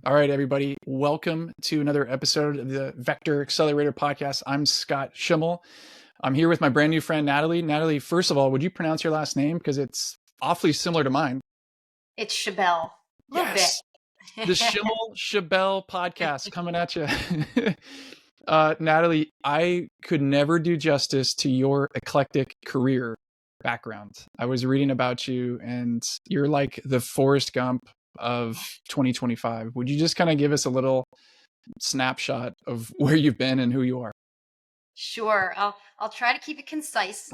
All right, everybody. Welcome to another episode of the Vector Accelerator Podcast. I'm Scott Schimmel. I'm here with my brand new friend, Natalie. Natalie, first of all, would you pronounce your last name? Because it's awfully similar to mine. It's Schibell. A little Yes. bit. The Schimmel Schibell Podcast coming at you. Natalie, I could never do justice to your eclectic career background. I was reading about you, and you're like the Forrest Gump of 2025. Would you just kind of give us a little snapshot of where you've been and who you are? Sure. I'll try to keep it concise.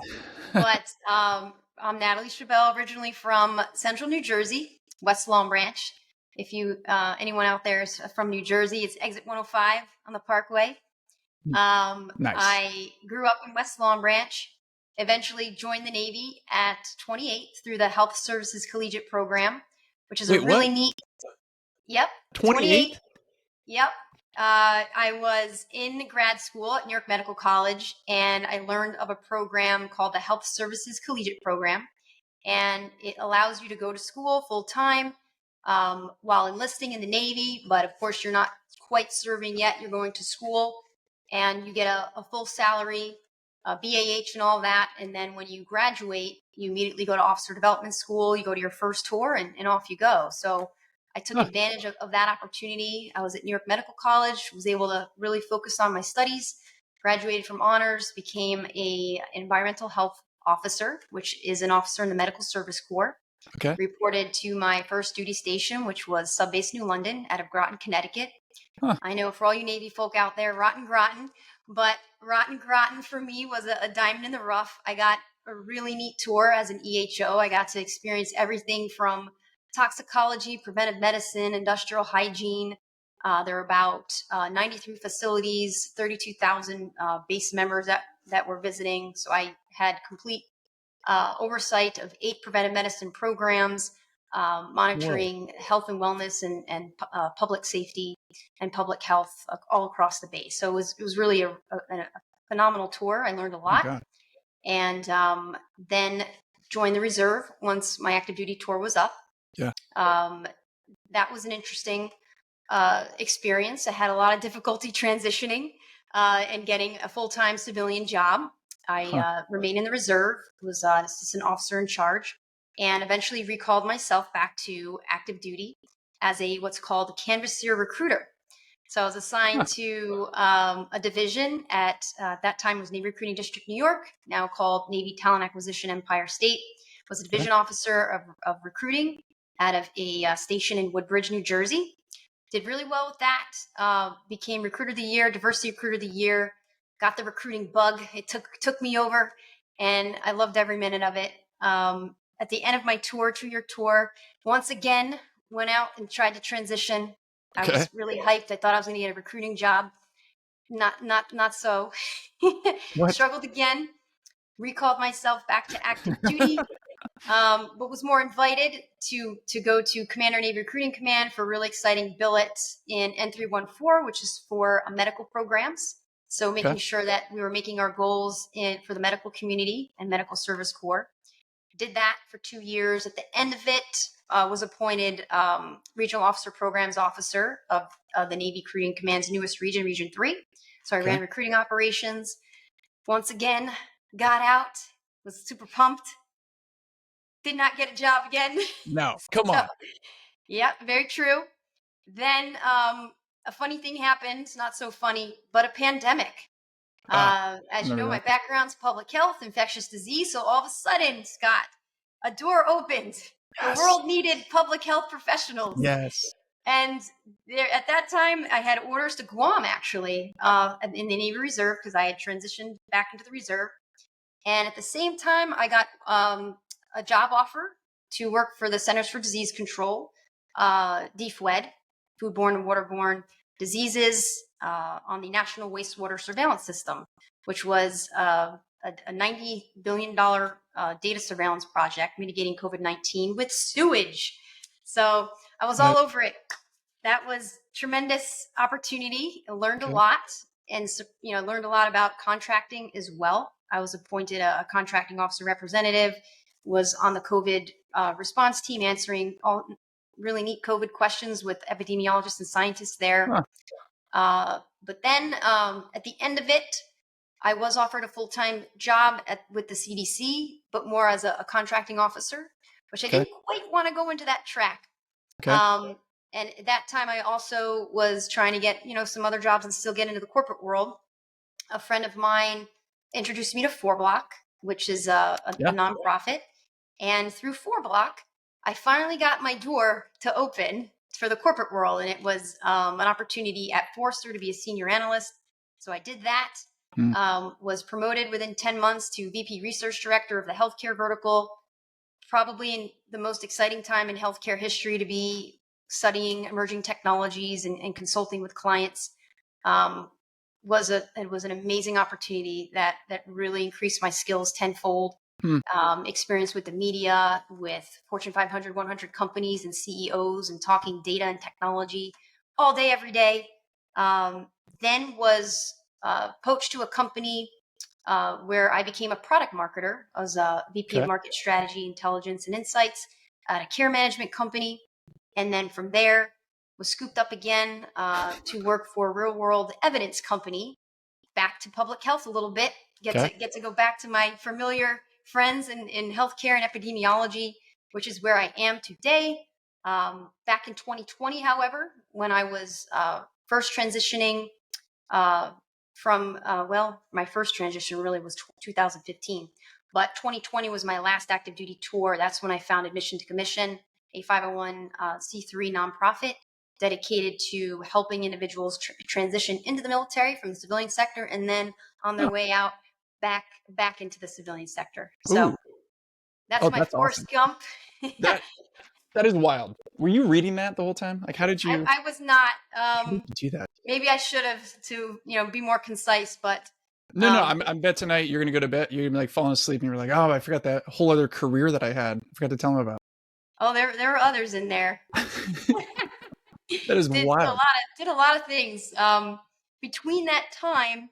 But I'm Natalie Schibell, originally from Central New Jersey, West Long Branch. If you anyone out there is from New Jersey, it's exit 105 on the Parkway. Nice. I grew up in West Long Branch. Eventually joined the Navy at 28 through the Health Services Collegiate Program, which is a really neat. Yep. 28? Yep. I was in grad school at New York Medical College, and I learned of a program called the Health Services Collegiate Program. And it allows you to go to school full time while enlisting in the Navy. But of course, you're not quite serving yet. You're going to school, and you get a full salary, BAH and all that. And then when you graduate, you immediately go to officer development school. You go to your first tour, and off you go. So I took advantage of that opportunity. I was at New York Medical College, was able to really focus on my studies, graduated from honors, became an environmental health officer, which is an officer in the Medical Service Corps. Okay. Reported to my first duty station, which was Subbase New London out of Groton, Connecticut. I know for all you Navy folk out there, Groton, but Groton for me was a diamond in the rough. I got a really neat tour as an EHO. I got to experience everything from toxicology, preventive medicine, industrial hygiene. There were about 93 facilities, 32,000 base members that were visiting. So I had complete oversight of 8 preventive medicine programs, monitoring health and wellness and public safety and public health all across the base. So it was really a phenomenal tour. I learned a lot. And then joined the reserve once my active duty tour was up. Yeah. That was an interesting experience. I had a lot of difficulty transitioning and getting a full-time civilian job. I remained in the reserve, was assistant officer in charge, and eventually recalled myself back to active duty as what's called a canvasser recruiter. So I was assigned to a division at that time was Navy Recruiting District New York, now called Navy Talent Acquisition Empire State. Was a division officer of recruiting out of a station in Woodbridge, New Jersey. Did really well with that. Became Recruiter of the Year, Diversity Recruiter of the Year. Got the recruiting bug. It took me over, and I loved every minute of it. At the end of my 2-year tour, once again went out and tried to transition. I was really hyped. I thought I was going to get a recruiting job. Not so. Struggled again. Recalled myself back to active duty. But was more invited to go to Commander Navy Recruiting Command for a really exciting billet in N314, which is for medical programs. So making sure that we were making our goals for the medical community and medical service corps. Did that for 2 years. At the end of it, was appointed Regional Officer Programs Officer of the Navy Recruiting Command's newest region, Region 3. So I ran recruiting operations. Once again, got out, was super pumped. Did not get a job again. No, come on. Yeah, very true. Then a funny thing happened, not so funny, but a pandemic. As you know, my background's public health, infectious disease. So all of a sudden, Scott, a door opened. The world needed public health professionals. Yes. And at that time, I had orders to Guam, actually, in the Navy Reserve, because I had transitioned back into the reserve. And at the same time, I got a job offer to work for the Centers for Disease Control, DFWED, foodborne and waterborne diseases, on the National Wastewater Surveillance System, which was a $90 billion data surveillance project mitigating COVID-19 with sewage. So I was all over it. That was tremendous opportunity. I learned a lot, and learned a lot about contracting as well. I was appointed a contracting officer representative, was on the COVID response team answering really neat COVID questions with epidemiologists and scientists there. But then at the end of it, I was offered a full-time job with the CDC, but more as a contracting officer, which I didn't quite want to go into that track. And at that time, I also was trying to get, some other jobs and still get into the corporate world. A friend of mine introduced me to 4Block, which is a nonprofit. And through 4Block, I finally got my door to open for the corporate world. And it was an opportunity at Forrester to be a senior analyst. So I did that, was promoted within 10 months to VP Research Director of the healthcare vertical, probably in the most exciting time in healthcare history to be studying emerging technologies and consulting with clients. It was an amazing opportunity that really increased my skills tenfold. Experience with the media, with Fortune 500, 100 companies and CEOs, and talking data and technology all day, every day. Then was poached to a company where I became a product marketer. I was a VP of Market Strategy, Intelligence, and Insights at a care management company. And then from there, was scooped up again to work for a real-world evidence company, back to public health a little bit. Get to go back to my familiar friends in healthcare and epidemiology, which is where I am today. Back in 2020, however, when I was first transitioning from, my first transition really was 2015. But 2020 was my last active duty tour. That's when I founded Mission to Commission, a 501c3 nonprofit dedicated to helping individuals transition into the military from the civilian sector, and then on their way out back into the civilian sector. So that's Forrest awesome. Gump. That is wild. Were you reading that the whole time? Like, how did you? I was not. How did you do that? Maybe I should have to be more concise, but. No. I bet tonight you're gonna go to bed. You're gonna be like falling asleep, and you're like, oh, I forgot that whole other career that I had. I forgot to tell them about. Oh, there were others in there. That is wild. Did a lot of things. Between that time,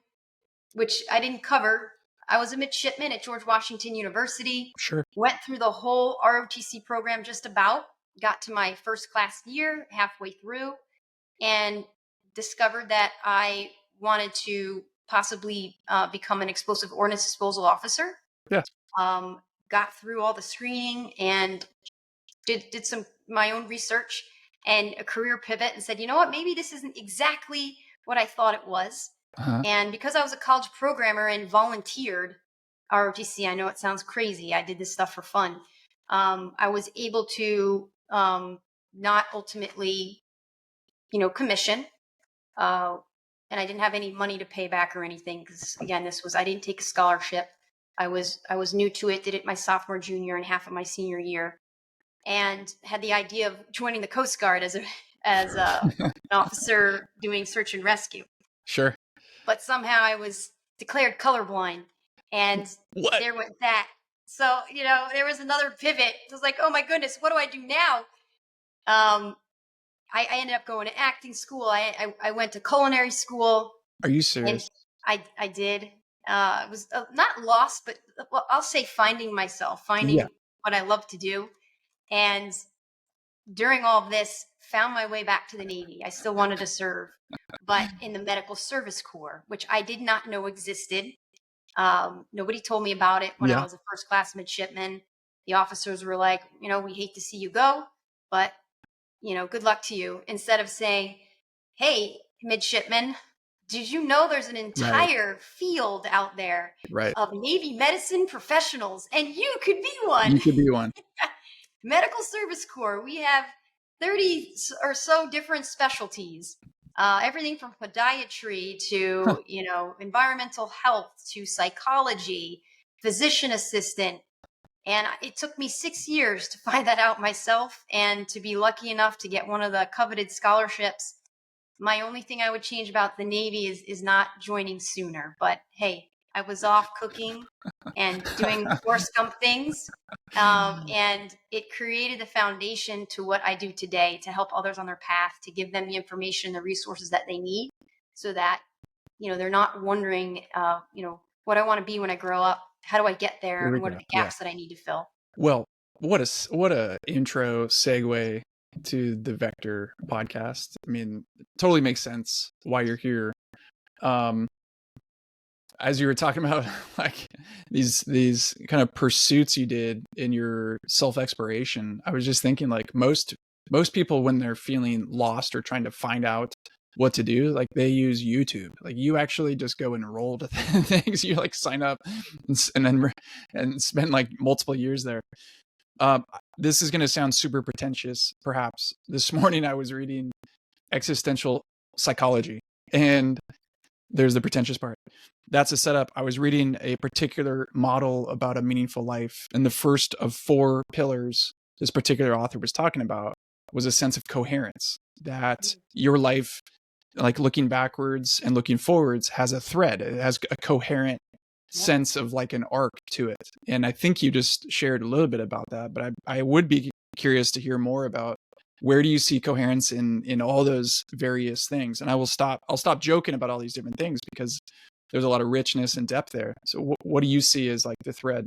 which I didn't cover, I was a midshipman at George Washington University. Sure. Went through the whole ROTC program just about. Got to my first class year, halfway through, and discovered that I wanted to possibly become an explosive ordnance disposal officer. Yeah. Got through all the screening and did some my own research and a career pivot, and said, you know what, maybe this isn't exactly what I thought it was. And because I was a college programmer and volunteered ROTC, I know it sounds crazy. I did this stuff for fun. I was able to not ultimately, commission. And I didn't have any money to pay back or anything. Because again, I didn't take a scholarship. I was new to it, did it my sophomore, junior, and half of my senior year. And had the idea of joining the Coast Guard as an officer doing search and rescue. Sure. But somehow I was declared colorblind, and there went that. So, there was another pivot. It was like, oh my goodness, what do I do now? I ended up going to acting school. I went to culinary school. Are you serious? I did. It was not lost, but I'll say finding myself, finding what I love to do. And during all of this, found my way back to the Navy. I still wanted to serve, but in the Medical Service Corps, which I did not know existed. Nobody told me about it when I was a first class midshipman. The officers were like, we hate to see you go, but, good luck to you. Instead of saying, hey, midshipman, did you know there's an entire field out there of Navy medicine professionals, and you could be one? You could be one. Medical Service Corps, we have 30 or so different specialties. Everything from podiatry to, environmental health to psychology, physician assistant. And it took me 6 years to find that out myself, and to be lucky enough to get one of the coveted scholarships. My only thing I would change about the Navy is not joining sooner. But hey, I was off cooking and doing Forrest Gump things. And it created the foundation to what I do today, to help others on their path, to give them the information, the resources that they need, so that, they're not wondering, what I want to be when I grow up. How do I get there? And what are the gaps that I need to fill? Well, what a intro segue to the Vector podcast. I mean, it totally makes sense why you're here. As you were talking about like these kind of pursuits you did in your self-exploration, I was just thinking like most people when they're feeling lost or trying to find out what to do, like they use YouTube. Like you actually just go enroll to things. You like sign up and spend like multiple years there. This is going to sound super pretentious, perhaps. This morning I was reading existential psychology, and there's the pretentious part. That's a setup. I was reading a particular model about a meaningful life, and the first of 4 pillars this particular author was talking about was a sense of coherence, that your life, like looking backwards and looking forwards, has a thread. It has a coherent sense of like an arc to it. And I think you just shared a little bit about that, but I would be curious to hear more about where do you see coherence in all those various things. And I'll stop joking about all these different things because there's a lot of richness and depth there. So what do you see as like the thread?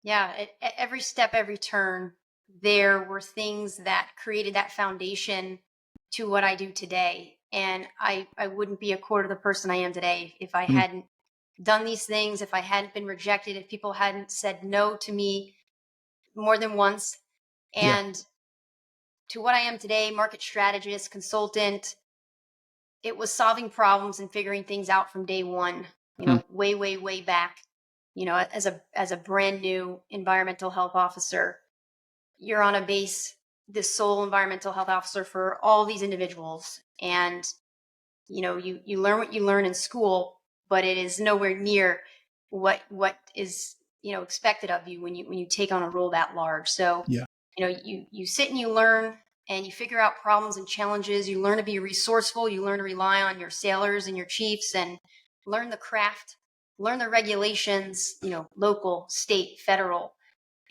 Yeah, at every step, every turn, there were things that created that foundation to what I do today. And I wouldn't be a quarter the person I am today if I hadn't done these things, if I hadn't been rejected, if people hadn't said no to me more than once. And to what I am today, market strategist, consultant, it was solving problems and figuring things out from day one, way, way, way back. As a brand new environmental health officer, you're on a base, the sole environmental health officer for all these individuals. And, you learn what you learn in school, but it is nowhere near what is, expected of you when you take on a role that large. So, you sit and you learn and you figure out problems and challenges. You learn to be resourceful. You learn to rely on your sailors and your chiefs and learn the craft, learn the regulations, local, state, federal.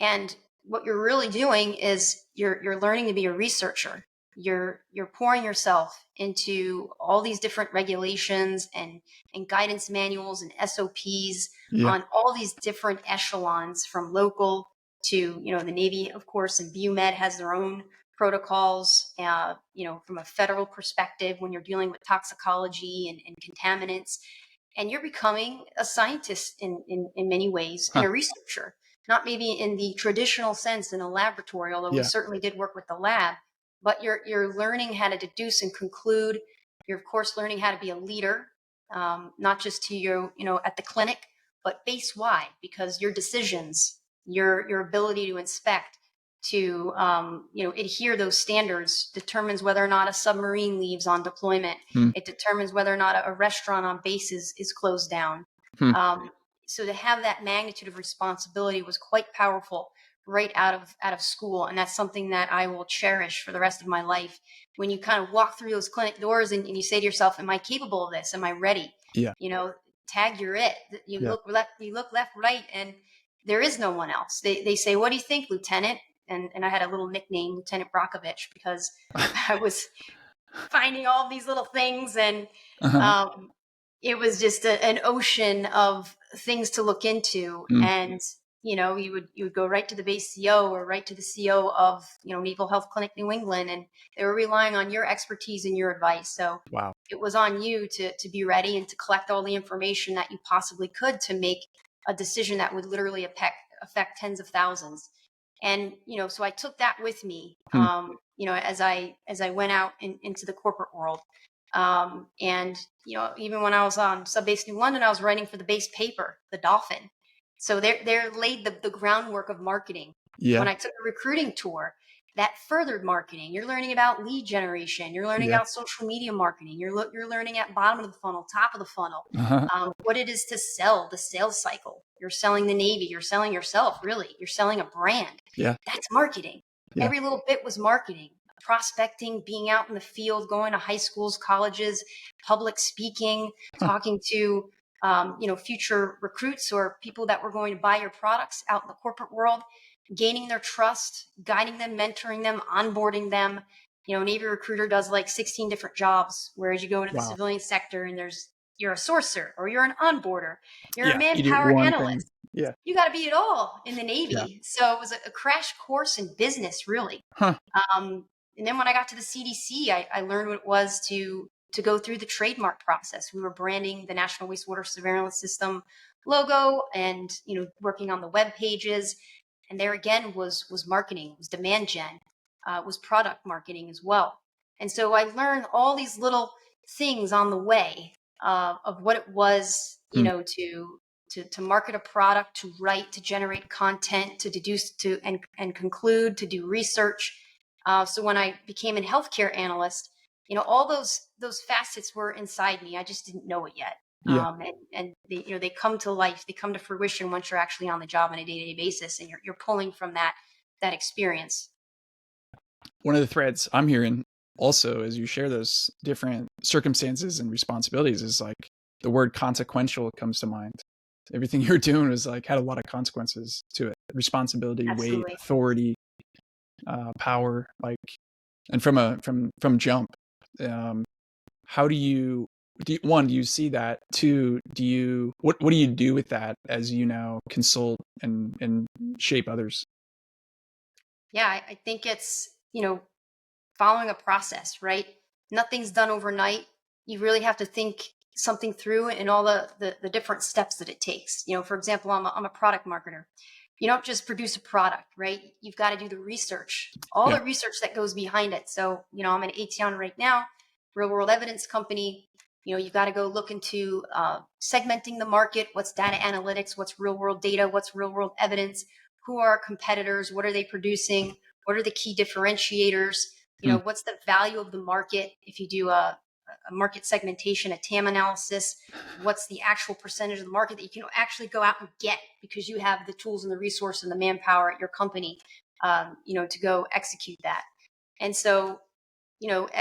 And what you're really doing is you're learning to be a researcher. You're pouring yourself into all these different regulations and guidance manuals and SOPs on all these different echelons, from local to, the Navy, of course, and BUMED has their own protocols, from a federal perspective when you're dealing with toxicology and contaminants. And you're becoming a scientist in many ways and a researcher, not maybe in the traditional sense in a laboratory, although we certainly did work with the lab, but you're learning how to deduce and conclude. You're, of course, learning how to be a leader, not just to at the clinic, but base wide, because your decisions, your ability to inspect, to adhere those standards determines whether or not a submarine leaves on deployment. It determines whether or not a restaurant on base is closed down. So to have that magnitude of responsibility was quite powerful right out of school, and that's something that I will cherish for the rest of my life. When you kind of walk through those clinic doors and you say to yourself, "Am I capable of this? Am I ready?" Tag, you're it. You look left, right, and there is no one else. They say, "What do you think, Lieutenant?" And I had a little nickname, Lieutenant Brockovich, because I was finding all these little things, and it was just an ocean of things to look into. And you would go right to the base CO or right to the CO of Naval Health Clinic New England, and they were relying on your expertise and your advice. So it was on you to be ready and to collect all the information that you possibly could to make a decision that would literally affect tens of thousands. And, so I took that with me, as I went out into the corporate world. And, even when I was on Subbase New London, I was writing for the base paper, The Dolphin. So there laid the groundwork of marketing. When I took a recruiting tour, that furthered marketing. You're learning about lead generation. You're learning about social media marketing. You're learning at bottom of the funnel, top of the funnel, what it is to sell, the sales cycle. You're selling the Navy. You're selling yourself, really. You're selling a brand. That's marketing. Every little bit was marketing. Prospecting, being out in the field, going to high schools, colleges, public speaking, talking to future recruits or people that were going to buy your products out in the corporate world, gaining their trust, guiding them, mentoring them, onboarding them. Navy recruiter does like 16 different jobs, whereas you go into the civilian sector and you're a sourcer or you're an onboarder, you're a manpower analyst. You got to be it all in the Navy. So it was a crash course in business, really. And then when I got to the CDC, I learned what it was to go through the trademark process. We were branding the National Wastewater Surveillance System logo and, working on the web pages. And there again was marketing, was demand gen, was product marketing as well. And so I learned all these little things on the way of what it was, Hmm. to market a product, to write, to generate content, to deduce, to and conclude, to do research. So when I became a healthcare analyst, all those facets were inside me. I just didn't know it yet. Yeah. And they come to life, they come to fruition once you're actually on the job on a day-to-day basis, and you're pulling from that experience. One of the threads I'm hearing also as you share those different circumstances and responsibilities is like the word consequential comes to mind. Everything you're doing was like had a lot of consequences to it. Responsibility, weight, Absolutely. authority, power, like, and from jump. How do you see that? Two, what do you do with that as you now consult and shape others? Yeah, I think it's, following a process, right? Nothing's done overnight. You really have to think something through and all the different steps that it takes. For example, I'm a product marketer. You don't just produce a product, right? You've got to do the research, all Yeah. the research that goes behind it. So, I'm in Aetion right now, real world evidence company. You've got to go look into segmenting the market. What's data analytics? What's real world data? What's real world evidence? Who are our competitors? What are they producing? What are the key differentiators? Hmm. What's the value of the market? If you do a market segmentation, a TAM analysis, what's the actual percentage of the market that you can actually go out and get because you have the tools and the resource and the manpower at your company, to go execute that. And so,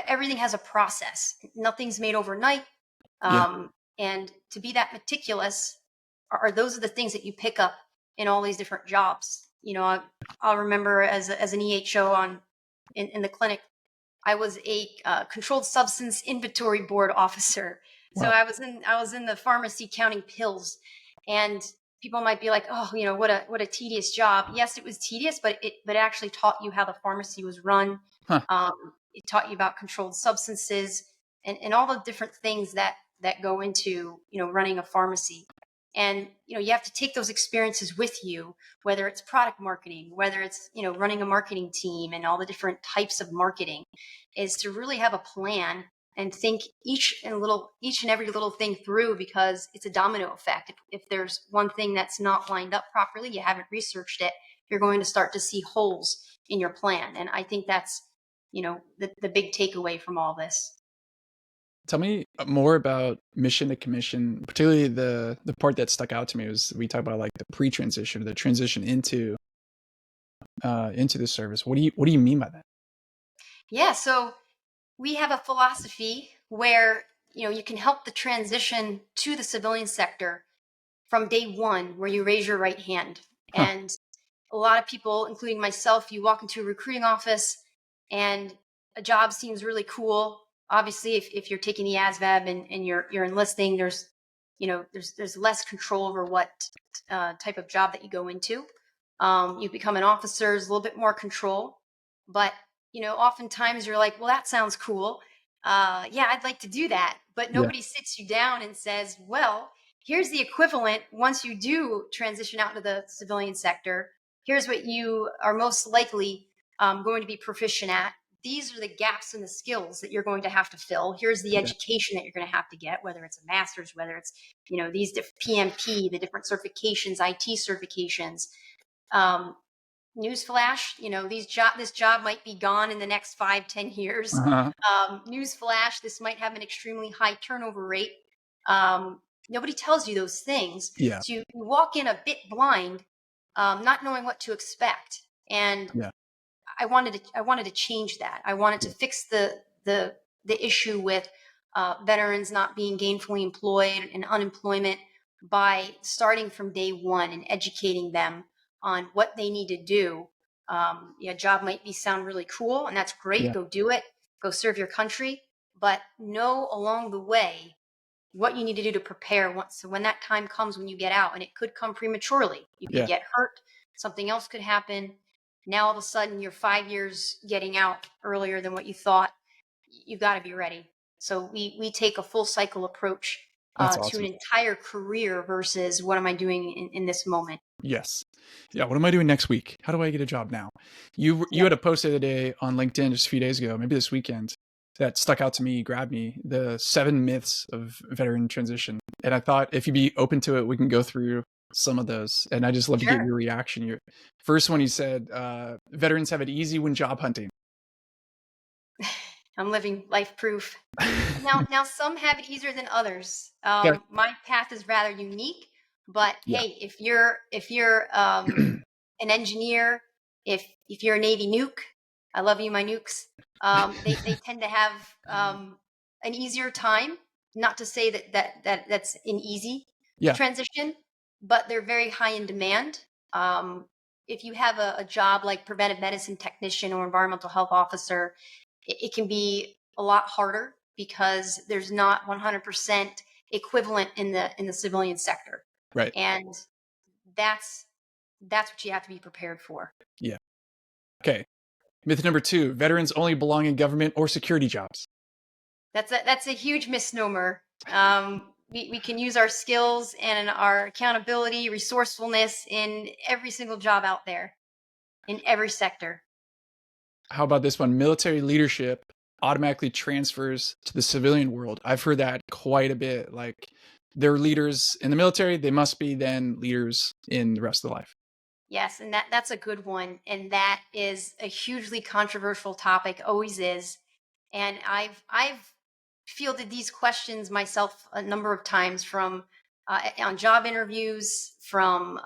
everything has a process. Nothing's made overnight. Yeah. And to be that meticulous are those are the things that you pick up in all these different jobs. I'll remember as an EHO in the clinic, I was a controlled substance inventory board officer. So Wow. I was in the pharmacy counting pills, and people might be like, "Oh, what a tedious job." Yes, it was tedious, but it actually taught you how the pharmacy was run. Huh. It taught you about controlled substances and all the different things that go into running a pharmacy. And you have to take those experiences with you, whether it's product marketing, whether it's running a marketing team and all the different types of marketing, is to really have a plan and think each and every little thing through, because it's a domino effect. If there's one thing that's not lined up properly, you haven't researched it, you're going to start to see holes in your plan. And I think that's the big takeaway from all this. Tell me more about mission to commission, particularly the part that stuck out to me was we talk about like the pre-transition, the transition into the service. What do you mean by that? Yeah, so we have a philosophy where you can help the transition to the civilian sector from day one, where you raise your right hand. Huh. And a lot of people, including myself, you walk into a recruiting office and a job seems really cool. Obviously, if you're taking the ASVAB and you're enlisting, there's less control over what type of job that you go into. You become an officer, there's a little bit more control, but oftentimes you're like, well, that sounds cool. Yeah, I'd like to do that, but Yeah. nobody sits you down and says, well, here's the equivalent once you do transition out into the civilian sector. Here's what you are most likely going to be proficient at. These are the gaps in the skills that you're going to have to fill. Here's the Yeah. education that you're going to have to get, whether it's a master's, whether it's these PMP, the different certifications, IT certifications. Newsflash, this job might be gone in the next 5-10 years. Uh-huh. Newsflash, this might have an extremely high turnover rate. Nobody tells you those things. Yeah. So you walk in a bit blind, not knowing what to expect. And Yeah. I wanted to change that. I wanted to fix the issue with veterans not being gainfully employed and unemployment by starting from day one and educating them on what they need to do. Job might sound really cool, and that's great. Yeah. Go do it. Go serve your country, but know along the way what you need to do to prepare. So when that time comes, when you get out, and it could come prematurely, you could Yeah. get hurt. Something else could happen. Now all of a sudden you're 5 years getting out earlier than what you thought. You've got to be ready. So we take a full cycle approach That's to an awesome. entire career versus what am I doing in this moment. Yes. Yeah. What am I doing next week? How do I get a job now? You Yeah, had a post the other day on LinkedIn just a few days ago, maybe this weekend, that stuck out to me, grabbed me, the 7 myths of veteran transition. And I thought if you'd be open to it, we can go through some of those. And I just love to get sure. your reaction. Your first one, you said, veterans have it easy when job hunting. I'm living life proof. Now some have it easier than others. Yeah. My path is rather unique, but Yeah. hey, if you're an engineer, if you're a Navy nuke, I love you, my nukes. They tend to have an easier time. Not to say that's an easy Yeah. transition, but they're very high in demand. If you have a job like preventive medicine technician or environmental health officer, it can be a lot harder because there's not 100% equivalent in the civilian sector, Right. and that's what you have to be prepared for. Yeah. Okay. Myth number 2, veterans only belong in government or security jobs. That's a huge misnomer. We can use our skills and our accountability, resourcefulness in every single job out there, in every sector. How about this one? Military leadership automatically transfers to the civilian world. I've heard that quite a bit. Like, they're leaders in the military, they must be then leaders in the rest of life. Yes, and that's a good one, and that is a hugely controversial topic, always is. And I've fielded these questions myself a number of times from on job interviews, from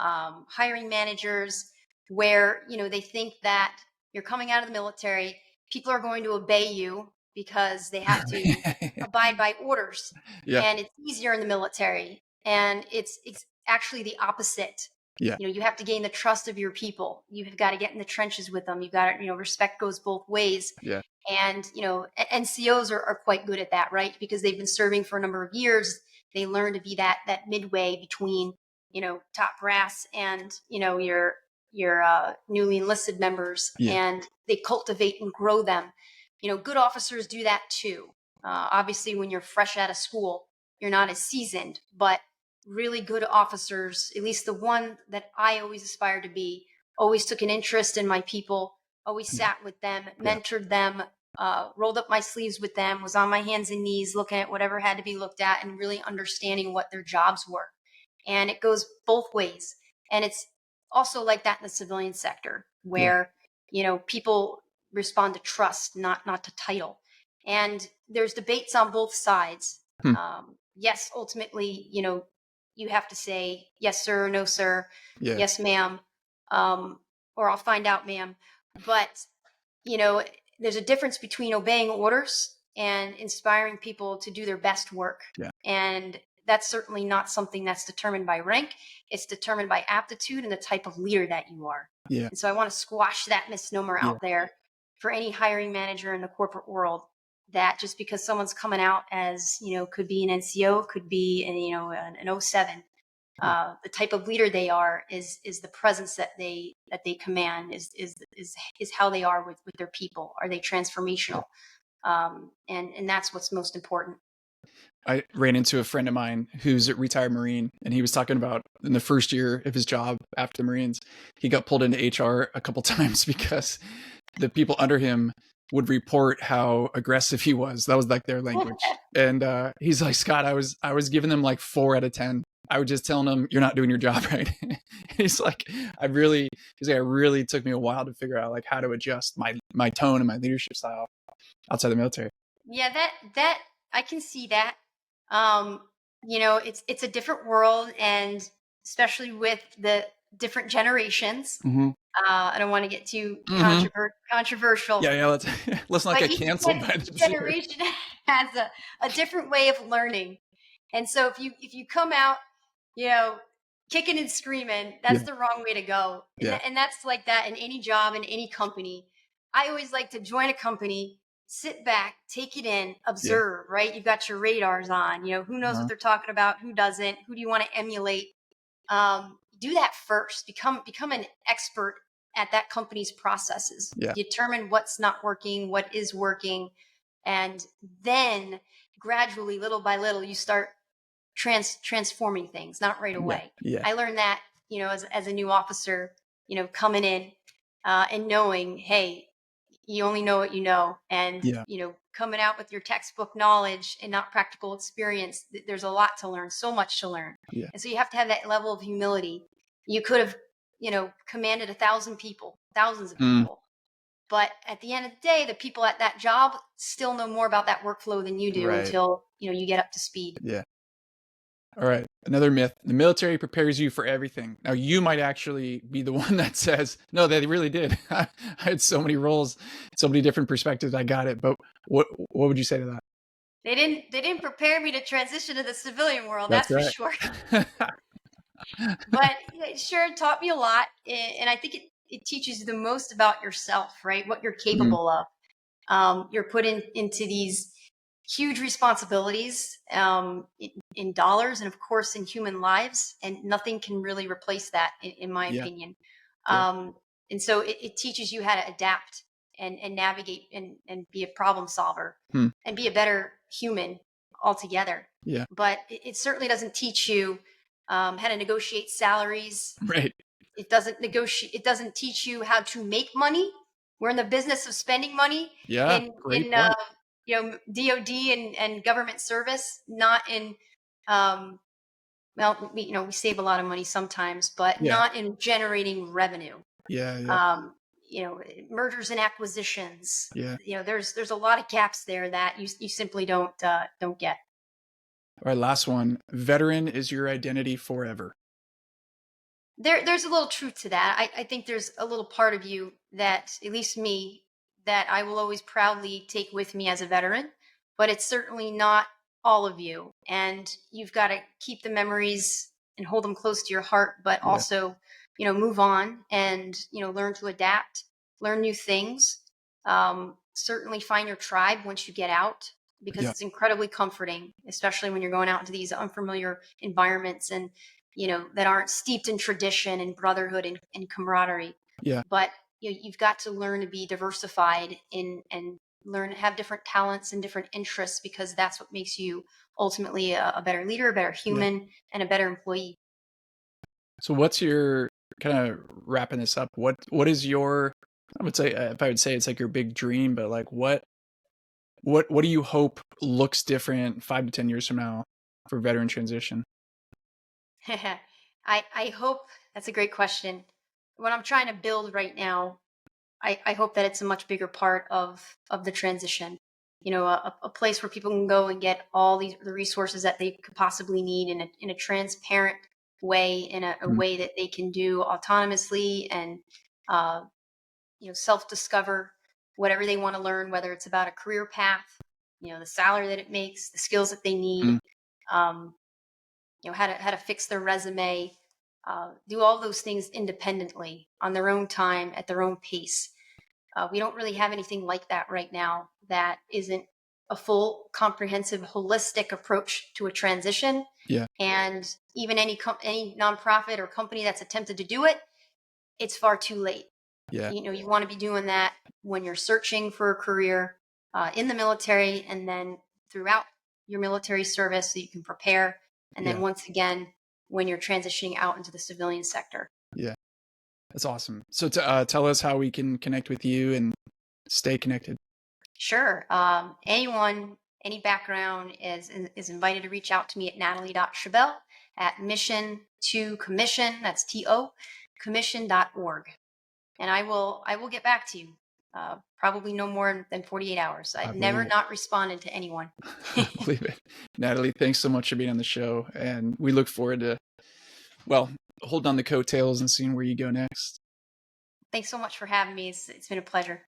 hiring managers, where they think that you're coming out of the military, people are going to obey you because they have to abide by orders, Yeah. and it's easier in the military, and it's actually the opposite. Yeah. You have to gain the trust of your people. You've got to get in the trenches with them. You've got to, respect goes both ways. Yeah. And, NCOs are quite good at that, right? Because they've been serving for a number of years. They learn to be that midway between, top brass and, your newly enlisted members, Yeah. and they cultivate and grow them. Good officers do that too. Obviously, when you're fresh out of school, you're not as seasoned, but really good officers, at least the one that I always aspired to be, always took an interest in my people, always sat with them, Yeah. mentored them, rolled up my sleeves with them, was on my hands and knees looking at whatever had to be looked at and really understanding what their jobs were. And it goes both ways. And it's also like that in the civilian sector Yeah. where, people respond to trust, not to title. And there's debates on both sides. Hmm. Yes, ultimately, you have to say yes, sir, no, sir, Yeah. yes, ma'am, or I'll find out, ma'am. But, you know, there's a difference between obeying orders and inspiring people to do their best work. Yeah. And that's certainly not something that's determined by rank. It's determined by aptitude and the type of leader that you are. Yeah. And so I want to squash that misnomer Yeah. out there for any hiring manager in the corporate world, that just because someone's coming out as, could be an NCO, could be an 07, the type of leader they are is the presence that they command, is how they are with their people. Are they transformational? And that's what's most important. I ran into a friend of mine who's a retired Marine, and he was talking about in the first year of his job after the Marines, he got pulled into HR a couple times because the people under him would report how aggressive he was. That was like their language. And he's like, Scott, I was giving them like 4 out of 10. I was just telling them, you're not doing your job right. He's like, it really took me a while to figure out like how to adjust my tone and my leadership style outside the military. Yeah, that I can see that. It's a different world, and especially with the different generations. Mm-hmm. I don't want to get too controversial. Yeah. Let's not But get canceled by the generation has a different way of learning. And so if you come out, kicking and screaming, that's the wrong way to go. And that's like that in any job, in any company. I always like to join a company, sit back, take it in, observe, right? You've got your radars on, who knows what they're talking about, who doesn't, who do you want to emulate? Do that first, become an expert at that company's processes, Yeah. determine what's not working, what is working, and then gradually, little by little, you start transforming things, not right Yeah. away. Yeah. I learned that, as a new officer, coming in and knowing, hey, you only know what you know. And, Yeah. coming out with your textbook knowledge and not practical experience, there's a lot to learn, so much to learn. Yeah. And so you have to have that level of humility. You could have, commanded 1,000 people, thousands of Mm. people. But at the end of the day, the people at that job still know more about that workflow than you do Right. until, you get up to speed. Yeah. All right. Another myth. The military prepares you for everything. Now, you might actually be the one that says, no, they really did. I had so many roles, so many different perspectives. I got it. But what would you say to that? They didn't prepare me to transition to the civilian world, That's that's for right. sure. But it sure taught me a lot. And I think it teaches you the most about yourself, right? What you're Mhm. capable of. You're put into these huge responsibilities in dollars and, of course, in human lives. And nothing can really replace that, in my Yeah. opinion. Yeah. And so it teaches you how to adapt and navigate and be a problem solver Hmm. and be a better human altogether. Yeah. But it certainly doesn't teach you how to negotiate salaries. Right. It doesn't negotiate. It doesn't teach you how to make money. We're in the business of spending money Yeah. in Great point. DoD and government service, not in well, we save a lot of money sometimes, but Yeah. not in generating revenue. Yeah. Yeah. Um, mergers and acquisitions. Yeah. There's a lot of gaps there that you simply don't get. All right. Last one. Veteran is your identity forever. There's a little truth to that. I think there's a little part of you that, at least me, that I will always proudly take with me as a veteran, but it's certainly not all of you. And you've got to keep the memories and hold them close to your heart, but Yeah. also, move on and, learn to adapt, learn new things. Certainly find your tribe once you get out, because Yeah. it's incredibly comforting, especially when you're going out into these unfamiliar environments and that aren't steeped in tradition and brotherhood and camaraderie. Yeah. But you've got to learn to be diversified and learn to have different talents and different interests, because that's what makes you ultimately a better leader, a better human, and a better employee. So what's your, kind of wrapping this up? What is your, I would say, if I would say it's like your big dream, but like what do you hope looks different 5 to 10 years from now for veteran transition? I hope that's a great question. What I'm trying to build right now, I hope that it's a much bigger part of the transition. A place where people can go and get all the resources that they could possibly need in a transparent way, in a Mm. way that they can do autonomously and self-discover whatever they want to learn, whether it's about a career path, the salary that it makes, the skills that they need, Mm. um, how to fix their resume, do all those things independently on their own time at their own pace. We don't really have anything like that right now that isn't a full, comprehensive, holistic approach to a transition. Yeah. And even any nonprofit or company that's attempted to do it, it's far too late. Yeah. You want to be doing that when you're searching for a career in the military, and then throughout your military service, so you can prepare. And then Yeah. once again, when you're transitioning out into the civilian sector. Yeah. That's awesome. So tell us how we can connect with you and stay connected. Sure. Anyone, any background is invited to reach out to me at natalie.schibell at mission to commission, that's TO, commission.org. And I will get back to you. Probably no more than 48 hours. I've never not responded to anyone. I believe it. Natalie, thanks so much for being on the show. And we look forward to, holding on the coattails and seeing where you go next. Thanks so much for having me. It's been a pleasure.